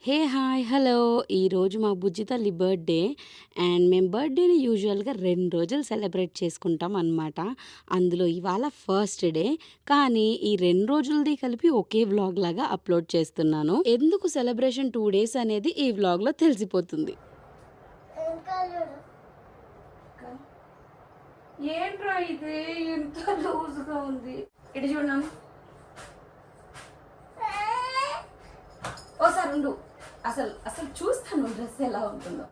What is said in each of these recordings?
హే! Hi! Hello! ఈరోజు మా బుజ్జి తల్లి బర్త్‌డే. అండ్ మేము బర్త్‌డేని యూజువల్‌గా 2 రోజులు సెలబ్రేట్ చేసుకుంటాం అనమాట. అందులో ఇవాళ ఫస్ట్ డే. కానీ ఈ 2 రోజులది కలిపి ఒకే వ్లాగ్ లాగా అప్‌లోడ్ చేస్తున్నాను. ఎందుకు సెలబ్రేషన్ 2 డేస్ అనేది ఈ వ్లాగ్‌లో తెలిసిపోతుంది. ఏంట్రా ఇది ఎంత లూజ్‌గా ఉంది. ఇటు చూడు నాన్న. ఓసారి ఉండు. అసలు అసలు చూస్తాను డ్రెస్ ఎలా ఉంటుందో.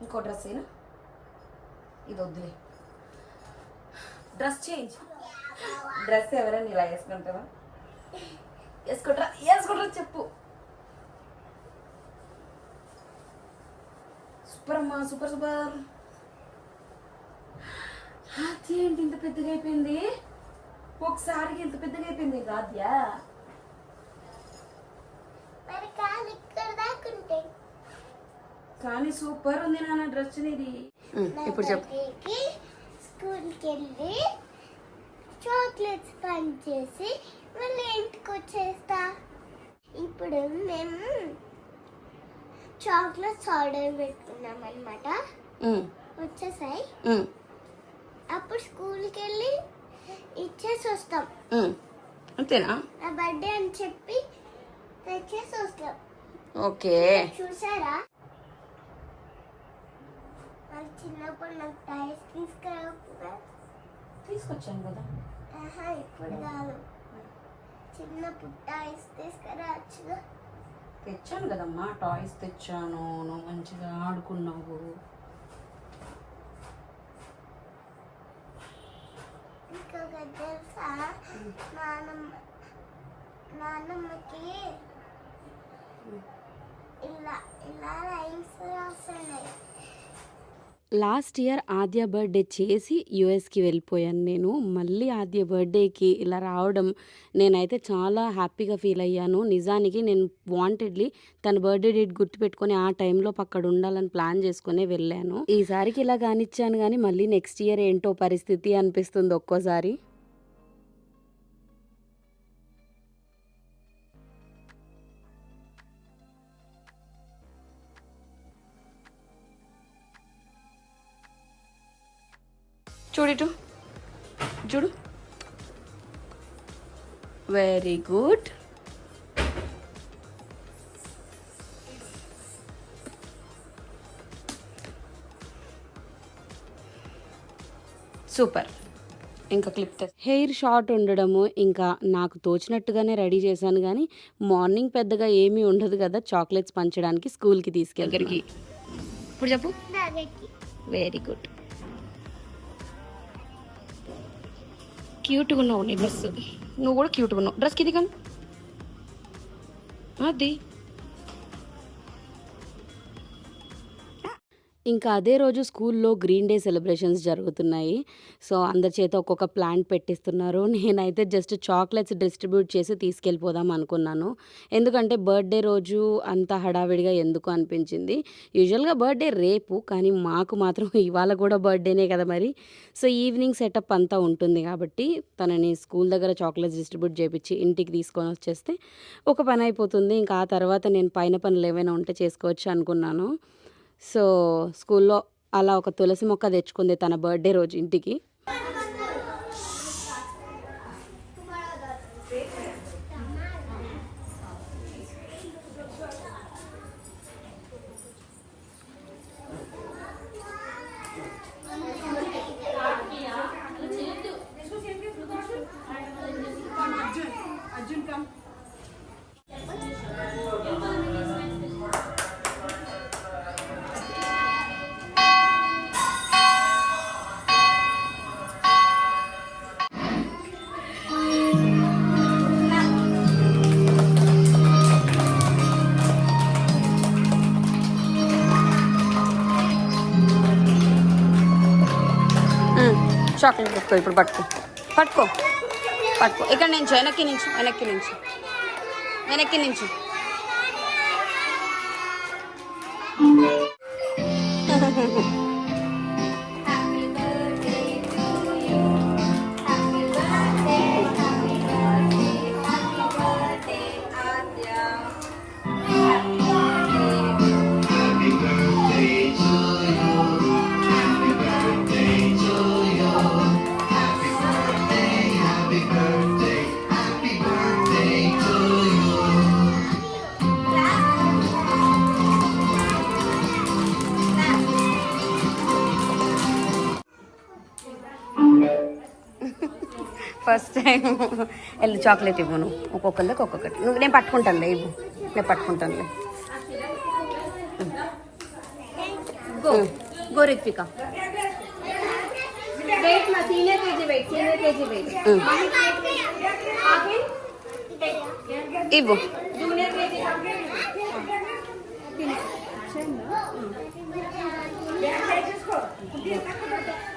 ఇంకో డ్రెస్ ఏనా? ఇది వద్దులే. Dress change. డ్రెస్ ఎవరైనా ఇలా వేసుకుంటావా? వేసుకుంటారా చెప్పు. సూపర్ అమ్మా, సూపర్ సూపర్. ఆద్య ఏంటి ఇంత పెద్దగా అయిపోయింది? ఒకసారికి ఇంత పెద్దగా అయిపోయింది ఆద్య. కానీ సూపర్ ఉంది నాన్న డ్రెస్ ఇది. ఇప్పుడు చెప్పు. స్కూల్కి వెళ్ళి చాక్లెట్స్ పని చేసి మళ్ళీ ఇంటికి వచ్చేస్తా. ఇప్పుడు మేము చాక్లెట్స్ ఆర్డర్ పెట్టుకున్నాం అనమాట. వచ్చేసాయి. అప్పుడు స్కూల్కి వెళ్ళి ఇచ్చేసి వస్తాం. అంతేనా? నా బర్త్డే అని చెప్పి తెచ్చేసి వస్తాం. ఓకే. చూసారా? చిన్నప్పుడు నాకు టైర్స్ తీసుకొచ్చాను కదా. ఇప్పుడు కాదు, చిన్నప్పుడు టైర్స్ తీసుకురావచ్చుగా. తెచ్చాను కదమ్మా, టాయ్స్ తెచ్చాను, నువ్వు మంచిగా ఆడుకున్నావు. ఇంకొకటి తెలుసా, నాన్నమ్మకి ఇలా ఇలా లైన్స్ రాస్తున్నాయి. లాస్ట్ ఇయర్ ఆద్య బర్త్‌డే చేసి యూఎస్‌కి వెళ్ళిపోయాను నేను. మళ్ళీ ఆద్య బర్త్‌డేకి ఇలా రావడం నేనైతే చాలా హ్యాపీగా ఫీల్ అయ్యాను. నిజానికి నేను వాంటెడ్‌లీ తన బర్త్‌డే డేట్ గుర్తుపెట్టుకొని ఆ టైంలో అక్కడ ఉండాలని ప్లాన్ చేసుకునే వెళ్ళాను. ఈసారికి ఇలా కానిచ్చాను కానీ మళ్ళీ నెక్స్ట్ ఇయర్ ఏంటో పరిస్థితి అనిపిస్తుంది ఒక్కోసారి. చూడు చూడు. Very good. సూపర్. ఇంకా క్లిప్ హెయిర్ షార్ట్ ఉండడము, ఇంకా నాకు తోచినట్టుగానే రెడీ చేశాను కానీ మార్నింగ్ పెద్దగా ఏమీ ఉండదు కదా చాక్లెట్స్ పంచడానికి. స్కూల్కి తీసుకెళ్ళి ఇప్పుడు చెప్పు. Very good. క్యూట్గా ఉన్నావు నీ డ్రెస్. నువ్వు కూడా క్యూట్గా ఉన్నావు. డ్రెస్కి ఇది కానీ అది. ఇంకా అదే రోజు స్కూల్లో గ్రీన్ డే సెలబ్రేషన్స్ జరుగుతున్నాయి. సో అందరి చేత ఒక్కొక్క ప్లాంట్ పెట్టిస్తున్నారు. నేనైతే జస్ట్ చాక్లెట్స్ డిస్ట్రిబ్యూట్ చేసి తీసుకెళ్ళిపోదాం అనుకున్నాను. ఎందుకంటే బర్త్డే రోజు అంత హడావిడిగా ఎందుకు అనిపించింది. యూజువల్గా బర్త్డే రేపు, కానీ మాకు మాత్రం ఇవాళ కూడా బర్త్డేనే కదా మరి. సో ఈవినింగ్ సెటప్ అంతా ఉంటుంది కాబట్టి తనని స్కూల్ దగ్గర చాక్లెట్స్ డిస్ట్రిబ్యూట్ చేయించి ఇంటికి తీసుకొని వచ్చేస్తే ఒక పని అయిపోతుంది. ఇంకా ఆ తర్వాత నేను పైన పనులు ఏమైనా ఉంటే చేసుకోవచ్చు అనుకున్నాను. సో స్కూల్లో అలా ఒక తులసి మొక్క తెచ్చుకుంది తన బర్త్డే రోజు ఇంటికి. చాక్లెట్ పెట్టుకో. ఇప్పుడు పట్టుకో పట్టుకో పట్టుకో. ఇక్కడ నుంచి వెనక్కి నుంచి వెనక్కి నుంచి వెనక్కి నుంచి. ఫస్ట్ టైం వెళ్ళి చాక్లెట్ ఇవ్వు నువ్వు ఒక్కొక్కరికి ఒక్కొక్కటి నువ్వు నేను పట్టుకుంటానులే ఇవ్వు నేను పట్టుకుంటానులే go Ritvika Wait, ma, senior KG wait. ఇవ్వు Junior KG.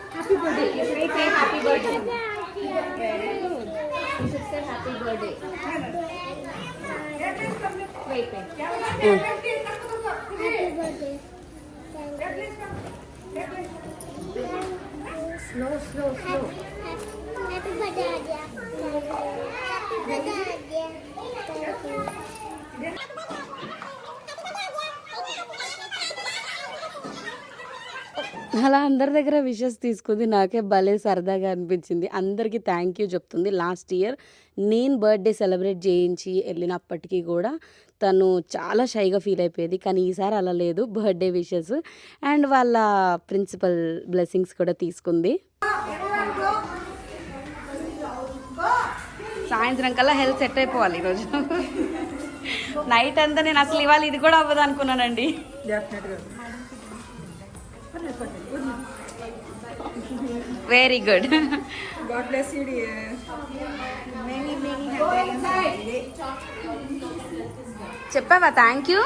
Happy birthday. You should say happy birthday. Very good. You should say happy birthday. Wait. Happy birthday. Slow. Happy birthday, Adya. Happy birthday, Adya. అలా అందరి దగ్గర wishes తీసుకుంది నాకే భలే సరదాగా అనిపించింది అందరికీ థ్యాంక్ యూ చెప్తుంది లాస్ట్ ఇయర్ నేను బర్త్డే సెలబ్రేట్ చేయించి వెళ్ళినప్పటికీ కూడా తను చాలా షైగా ఫీల్ అయిపోయేది కానీ ఈసారి అలా లేదు బర్త్డే విషెస్ అండ్ వాళ్ళ ప్రిన్సిపల్ బ్లెస్సింగ్స్ కూడా తీసుకుంది సాయంత్రం కల్లా హెల్త్ సెట్ అయిపోవాలి ఈరోజు నైట్ అంతా నేను అసలు ఇవాళ ఇది కూడా అవ్వదు అనుకున్నానండి very good God bless you, dear. Many happy చెప్పావా థ్యాంక్ యూ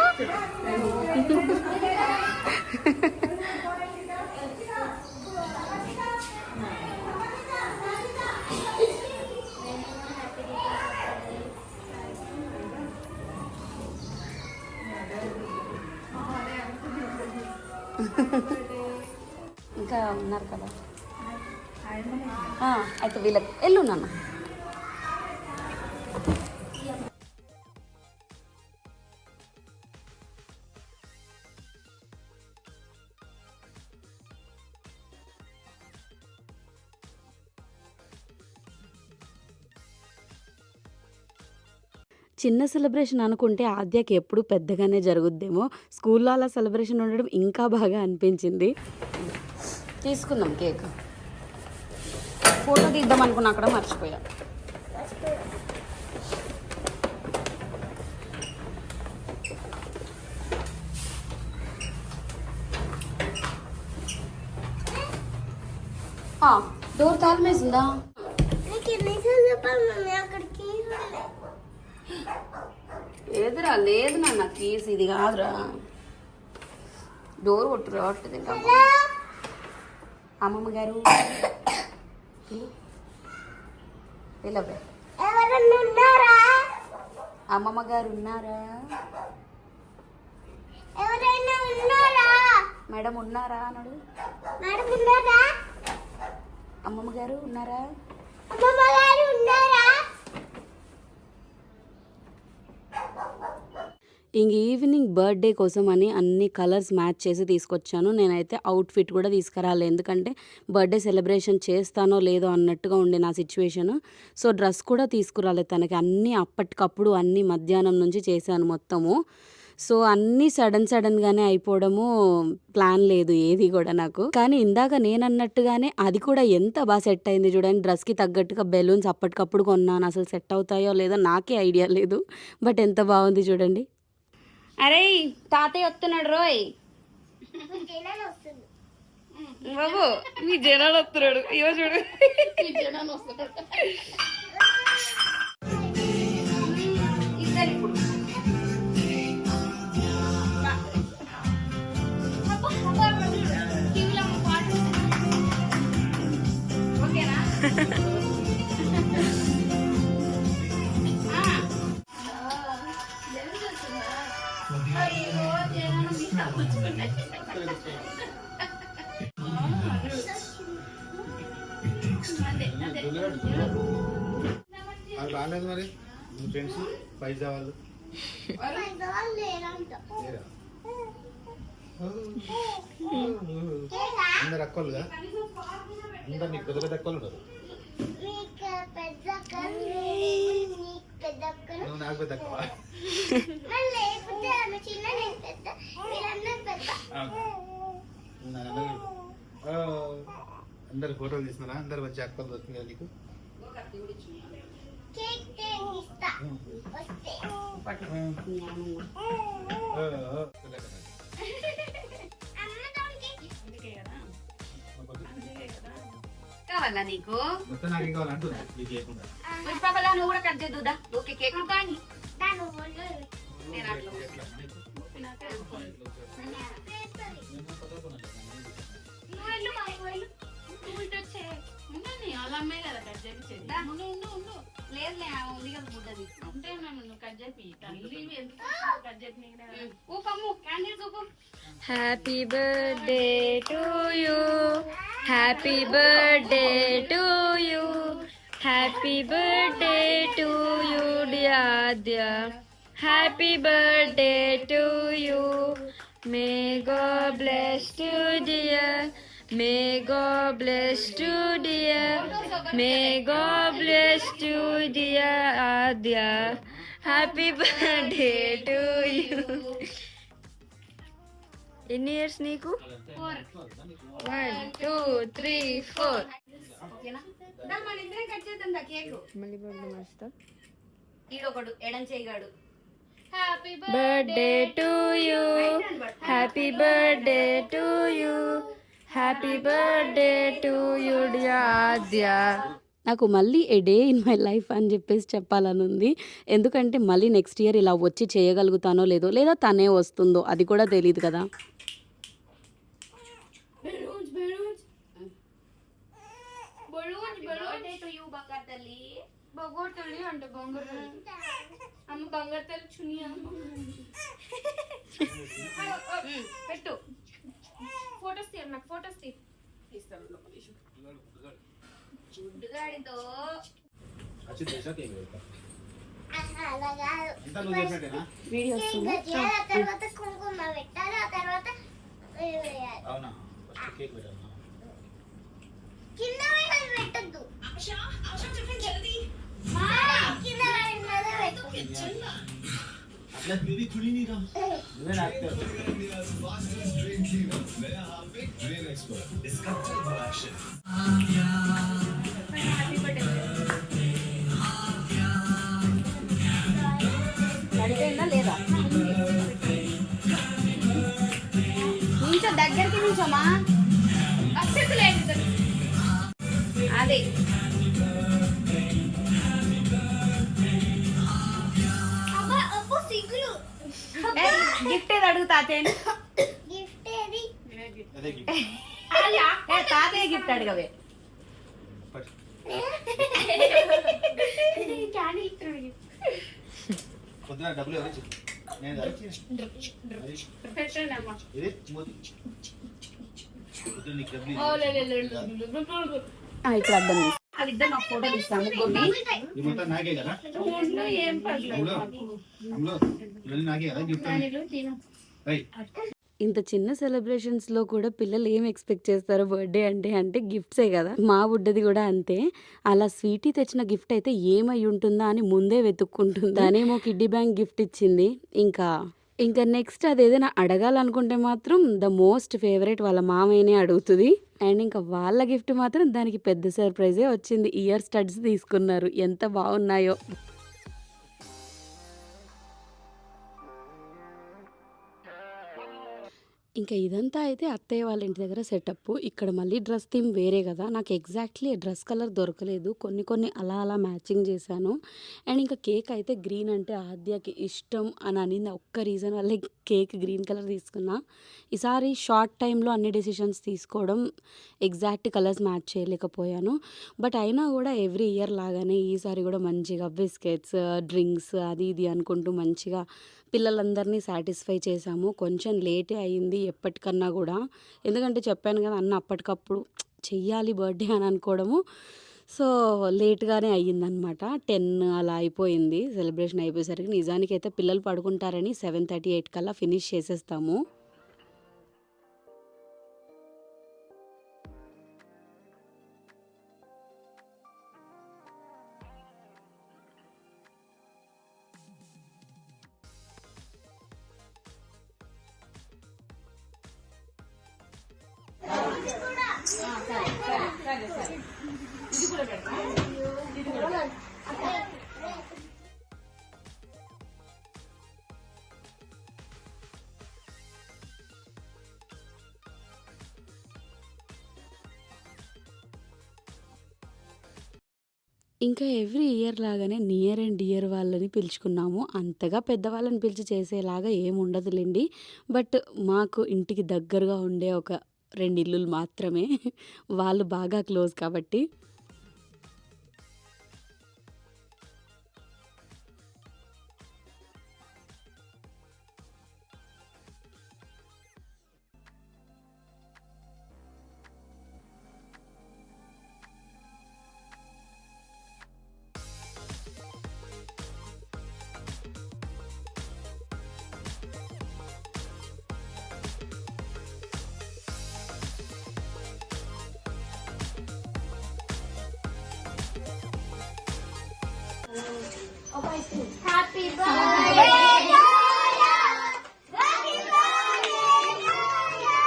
ఇంకా ఉన్నారు కదా అయితే వీళ్ళకి వెళ్ళు నాన్న చిన్న సెలబ్రేషన్ అనుకుంటే ఆద్యకి ఎప్పుడు పెద్దగానే జరుగుద్దేమో స్కూల్లో అలా సెలబ్రేషన్ ఉండడం ఇంకా బాగా అనిపించింది తీసుకుందాం కేక్ ఫోటో తీద్దాం అనుకున్నా అక్కడ మర్చిపోయా డోర్ తాళమేసిందా నీకు ఎన్నిసార్లు చెప్పాలి మమ్మీ అక్కడికి ఏదిరా లేదు నాన్న కీస్ ఇది కాదురా డోర్ కొట్టు రావట్లేదు ఇంకా అమ్మమ్మ గారు పిల్లవే ఎవరన్నా ఉన్నారా అమ్మమ్మ గారు ఉన్నారా ఎవరైనా ఉన్నారా మేడం ఉన్నారా అన్నాడు మేడం ఉన్నారా అమ్మమ్మ గారు ఉన్నారా అమ్మమ్మ గారు ఉన్నారా ఇంక ఈవినింగ్ బర్త్డే కోసం అని అన్ని కలర్స్ మ్యాచ్ చేసి తీసుకొచ్చాను నేనైతే అవుట్ఫిట్ కూడా తీసుకురాలి ఎందుకంటే బర్త్డే సెలబ్రేషన్ చేస్తానో లేదో అన్నట్టుగా ఉండే నా సిచ్యువేషన్ సో డ్రెస్ కూడా తీసుకురాలేదు తనకి అన్నీ అప్పటికప్పుడు అన్నీ మధ్యాహ్నం నుంచి చేశాను మొత్తము సో అన్నీ సడన్గానే అయిపోవడము ప్లాన్ లేదు ఏది కూడా నాకు కానీ ఇందాక నేను అన్నట్టుగానే అది కూడా ఎంత బాగా సెట్ అయింది చూడండి డ్రెస్కి తగ్గట్టుగా బెలూన్స్ అప్పటికప్పుడు కొన్నాను అసలు సెట్ అవుతాయో లేదో నాకే ఐడియా లేదు బట్ ఎంత బాగుంది చూడండి అరే తాతయ్య వస్తున్నాడు రోయ్ జనాలు వస్తుంది బాబు మీ జనాలు వస్తున్నాడు ఇవో చూడు ఇద్దరు ఇప్పుడు ఓకేనా వాళ్ళు రాలేదు మరి మీ ఫ్రెండ్స్ పైసా వాళ్ళు లేరా? అందరు అక్కలుగా అందరు నీకు పెద్ద పెద్ద అక్కలు ఉన్నారు నువ్వు నాకు పెద్ద అక్కవా అందరు ఫోటోలు తీస్తున్నారా అందరు వచ్చి అక్కలు దొరికింది కదా నీకు కేక్ ఇస్తా వస్తే అమ్మ దానికి కావాలా నీకు మొత్తం నాకు ఇంకా అంటుంది నీకు లేకుండా పుష్పకలా నువ్వు కూడా కట్ చేద్దుదా ఓకే కేక్ కానీ దాని ఒళ్ళు నేను అట్లా అలా అమ్మాయి కదా కట్ చేపించేది లేదులే ఉంది కదా ముద్దది అంటే నువ్వు కట్ చేపి తల్లి కట్ చేపి ఊపమ్ము క్యాండిల్స్ ఊపు happy birthday to you, happy birthday to you, happy birthday to you dear Aadya, happy birthday to you, may God bless you dear, may God bless you dear, may God bless you dear Aadya, happy birthday to you. ఎన్ని years నీకు? 1 2 3 4. ఓకేనా మన ఇద్దరం cut చేద్దాం దా cake మళ్ళీ birthday మస్తా. ఈడొకడు ఎడం చేయగాడు happy birthday to you, happy birthday to you, happy birthday to you dear Aadya. నాకు మళ్ళీ a day in my life అని చెప్పేసి చెప్పాలని ఉంది. ఎందుకంటే మళ్ళీ నెక్స్ట్ ఇయర్ ఇలా వచ్చి చేయగలుగుతానో లేదో, లేదా తనే వస్తుందో అది కూడా తెలియదు కదా. బర్త్డే టు యూ బంగారు తల్లి బంగారు తల్లి అంటే బంగారు తల్లి అమ్మ బంగారు తల్లి చుని అమ్మ పెట్టు ఫోటోస్ తీయండి నాకు ఫోటోస్ తీస్తాను చుడ్డుగాడితో వచ్చి చేసా కేక్ పెడతా అలా కాదు ఎంత నువ్వు చేసినట్టేనా వీడియో వస్తుందా? చేయాలి, ఆ తర్వాత కుంకుమ పెట్టాలి, ఆ తర్వాత ఇది వేయాలి. అవునా ఫస్ట్ కేక్ పెట్టాలి కింద పైన పెట్టద్దు, కింద పైన పెట్టు. అట్లా దీది చుడి నీరా నువ్వే నాకుతావు పడిపోయిందా లేదా నించో దగ్గరికి నించోమా అదే అబ్బా అబ్బో సిగ్గులు. గిఫ్ట్ ఏది అడుగు తాతయ్య గిఫ్ట్ ఏది? అదే గిఫ్ట్ తాతయ్య గిఫ్ట్ అడగవే పొద్దున డబ్బులు ఎవరు ఇచ్చారు? నేను పెట్టండి అమ్మ ఇది మోతి పొద్దున నీకు డబ్బులు ఇక్కడ అర్థం తీసుకో. వాళ్ళిద్దరు నాకు ఫోటో తీస్తాను ముగ్గురిని ఇది మొత్తం నాకే కదా ఏం పర్లేదు అమ్ములో ఇవన్నీ నాకే కదా గిఫ్ట్ రైట్ ఇంత చిన్న సెలబ్రేషన్స్లో కూడా పిల్లలు ఏం ఎక్స్పెక్ట్ చేస్తారో బర్త్డే అంటే గిఫ్ట్సే కదా. మా బుడ్డది కూడా అంతే. అలా స్వీటీ తెచ్చిన గిఫ్ట్ అయితే ఏమై ఉంటుందా అని ముందే వెతుక్కుంటుంది. దానేమో కిడ్డీ బ్యాంక్ గిఫ్ట్ ఇచ్చింది. ఇంకా నెక్స్ట్ అది ఏదైనా అడగాలనుకుంటే మాత్రం ద మోస్ట్ ఫేవరెట్ వాళ్ళ మామయ్యనే అడుగుతుంది. అండ్ ఇంకా వాళ్ళ గిఫ్ట్ మాత్రం దానికి పెద్ద సర్ప్రైజే వచ్చింది. ఇయర్ స్టడ్స్ తీసుకున్నారు, ఎంత బాగున్నాయో. ఇంకా ఇదంతా అయితే అత్తయ్య వాళ్ళ ఇంటి దగ్గర సెటప్. ఇక్కడ మళ్ళీ డ్రెస్ థీమ్ వేరే కదా, నాకు ఎగ్జాక్ట్లీ డ్రెస్ కలర్ దొరకలేదు. కొన్ని అలా మ్యాచింగ్ చేశాను. అండ్ ఇంకా కేక్ అయితే గ్రీన్ అంటే ఆద్యకి ఇష్టం అని అనింది. ఒక్క రీజన్ వల్లే కేక్ గ్రీన్ కలర్ తీసుకున్నా. ఈసారి షార్ట్ టైంలో అన్ని డెసిషన్స్ తీసుకోవడం, ఎగ్జాక్ట్ కలర్స్ మ్యాచ్ చేయలేకపోయాను. బట్ అయినా కూడా ఎవ్రీ ఇయర్ లాగానే ఈసారి కూడా మంచిగా బిస్కెట్స్, డ్రింక్స్ అది ఇది అనుకుంటూ మంచిగా పిల్లలందరినీ సాటిస్ఫై చేశాము. కొంచెం లేటే అయ్యింది ఎప్పటికన్నా కూడా, ఎందుకంటే చెప్పాను కదా అన్న అప్పటికప్పుడు చెయ్యాలి బర్త్డే అని అనుకోవడము. సో లేట్గానే అయ్యిందనమాట. 10 అలా అయిపోయింది సెలబ్రేషన్ అయిపోయేసరికి. నిజానికైతే పిల్లలు పడుకుంటారని 7:38 కల్లా ఫినిష్ చేసేస్తాము. ఇది కూడా ఇంకా ఎవ్రీ ఇయర్ లాగానే నియర్ అండ్ డియర్ వాళ్ళని పిలుచుకున్నాము. అంతగా పెద్దవాళ్ళని పిలిచి చేసేలాగా ఏముండదులెండి. బట్ మాకు ఇంటికి దగ్గరగా ఉండే ఒక 2 ఇల్లులు మాత్రమే. వాళ్ళు బాగా క్లోజ్ కాబట్టి. Happy birthday to you. Happy birthday to you.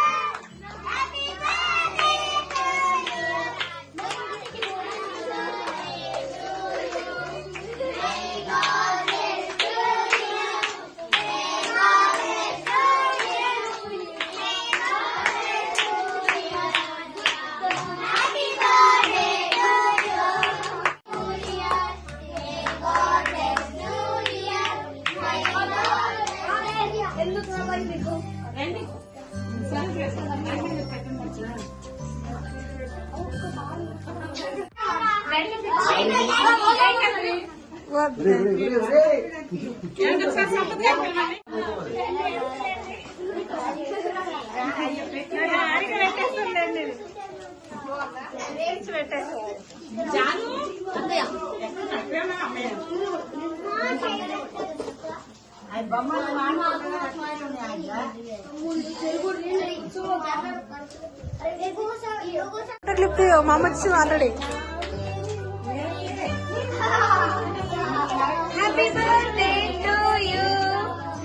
Happy birthday to you. May God bless you. May God bless you. May God bless you. Happy birthday to you. May God bless you, dear. May God bless you. ఎందుకు రావాలి మీకు? Clip మా అమ్మ వచ్చింది already. Happy birthday to you.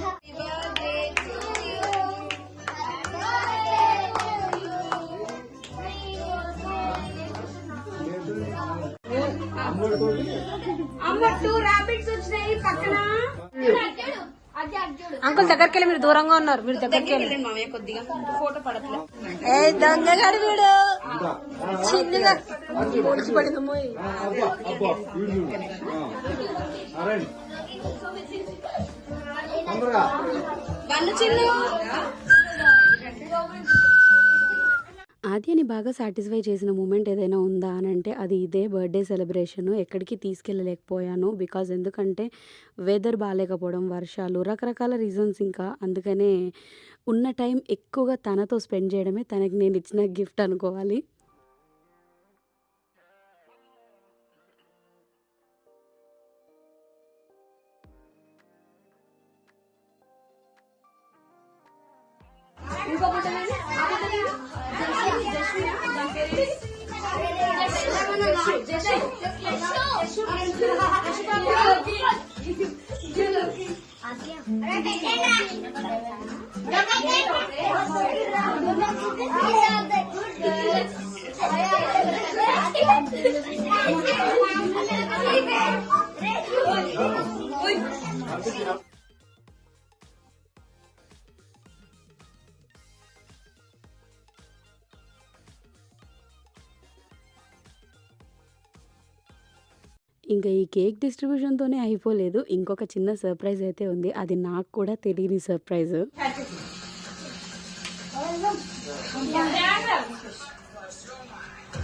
Happy birthday to you. Happy birthday to you. అమ్మ 2 rabbits వచ్చినాయి పక్కన. Uncle దగ్గరికి వెళ్ళి, మీరు దూరంగా ఉన్నారు, మీరు దగ్గరికి వెళ్ళి. ఏ దొంగగాడు వీడు చిన్నగా పొడిచి పడింది. ఆద్యని బాగా సాటిస్ఫై చేసిన మూమెంట్ ఏదైనా ఉందా అని అంటే అది ఇదే బర్త్డే సెలబ్రేషన్. ఎక్కడికి తీసుకెళ్ళలేకపోయాను బికాజ్ ఎందుకంటే వెదర్ బాగాలేకపోవడం, వర్షాలు, రకరకాల రీజన్స్. ఇంకా అందుకనే ఉన్న టైం ఎక్కువగా తనతో స్పెండ్ చేయడమే తనకి నేను ఇచ్చిన గిఫ్ట్ అనుకోవాలి. ఇంకా ఈ కేక్ డిస్ట్రిబ్యూషన్‌తోనే అయిపోలేదు. ఇంకొక చిన్న సర్ప్రైజ్ అయితే ఉంది. అది నాకు కూడా తెలియని సర్ప్రైజ్.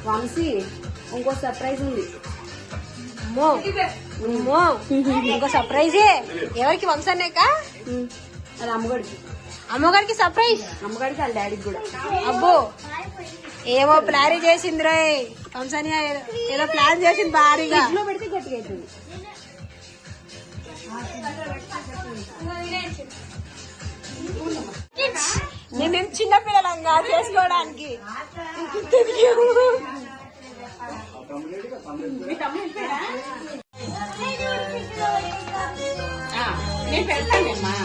వంశీ ఇంకో సర్ప్రైజ్ ఉంది. ఇంకో సర్ప్రైజే. ఎవరికి? వంశానేక? అది అమ్మగడికి. అమ్మగారికి సర్ప్రైజ్. అమ్మగడికి వాళ్ళ డాడీకి కూడా. అబ్బో ఏమో ప్లాన్ చేసింది రోయ్. వంశాని ఏదో ప్లాన్ చేసింది భారీగా. ఇంట్లో పెడితే గట్టిగా అవుతుంది. నేనేం చిన్నపిల్లలంగా చేసుకోవడానికి. నేను పెడతానమ్మా.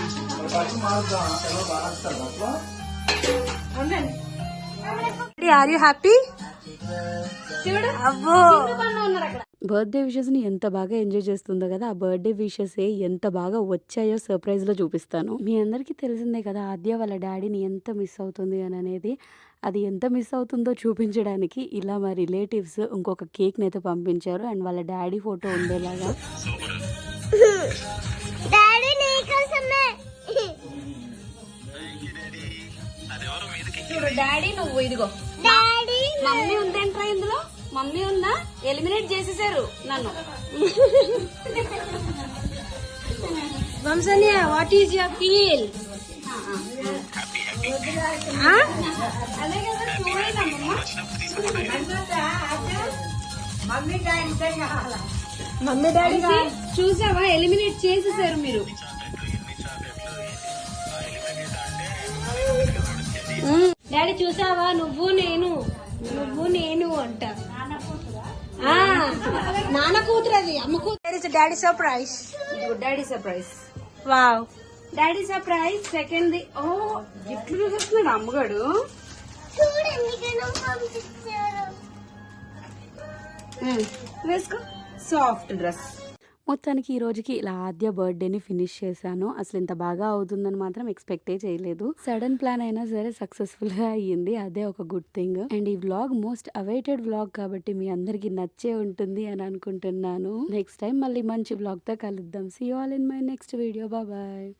Are you happy? చూడు అబ్బో ఉన్నారు అక్కడ. బర్త్‌డే విషెస్‌ని ఎంత బాగా ఎంజాయ్ చేస్తుందో కదా! ఆ బర్త్‌డే విషెసే ఎంత బాగా వచ్చాయో సర్ప్రైజ్‌లో చూపిస్తాను. మీ అందరికీ తెలిసిందే కదా! ఆద్య వాళ్ళ డ్యాడీని ఎంత మిస్ అవుతుంది అననేది. అది ఎంత మిస్ అవుతుందో చూపించడానికి ఇలా మా రిలేటివ్స్ ఇంకొక కేక్‌నైతే పంపించారు. అండ్ వాళ్ళ డ్యాడీ ఫోటో ఉండేలాగా. డాడీ నీకోసమే. చూడు డాడీ నువ్వు ఇదిగో డాడీ మమ్మీ ఉందేంట్రా ఇందులో మమ్మీ ఉందా ఎలిమినేట్ చేసేసారు నన్ను వంశన్య వాట్ ఈస్ యువర్ ఫీల్? అదే కదా చూడలేదమ్మా మమ్మీ డాడీ చూసావా ఎలిమినేట్ చేసేసారు మీరు డాడీ చూసావా నువ్వు నేను అంట నాన్న కూతురు అది అమ్మ కూతురు. Daddy surprise. Daddy surprise wow. Daddy surprise second ఓ గిఫ్ట్లు చూస్తున్నాడు అమ్మగాడు చూడండి ఇక్కడ పంపించారు. వేసుకో సాఫ్ట్ డ్రెస్ మొత్తానికి ఈ రోజుకి ఇలా ఆద్య బర్త్‌డేని ఫినిష్ చేశాను. అసలు ఇంత బాగా అవుతుందని మాత్రం ఎక్స్‌పెక్టే చేయలేదు. సడన్ ప్లాన్ అయినా సరే సక్సెస్‌ఫుల్‌గా అయ్యింది. అదే ఒక గుడ్ థింగ్. అండ్ ఈ వ్లాగ్ మోస్ట్ అవైటెడ్ వ్లాగ్ కాబట్టి మీ అందరికీ నచ్చే ఉంటుంది అని అనుకుంటున్నాను. నెక్స్ట్ టైం మళ్ళీ మంచి వ్లాగ్‌తో కలుద్దాం. See you all in my next video. Bye.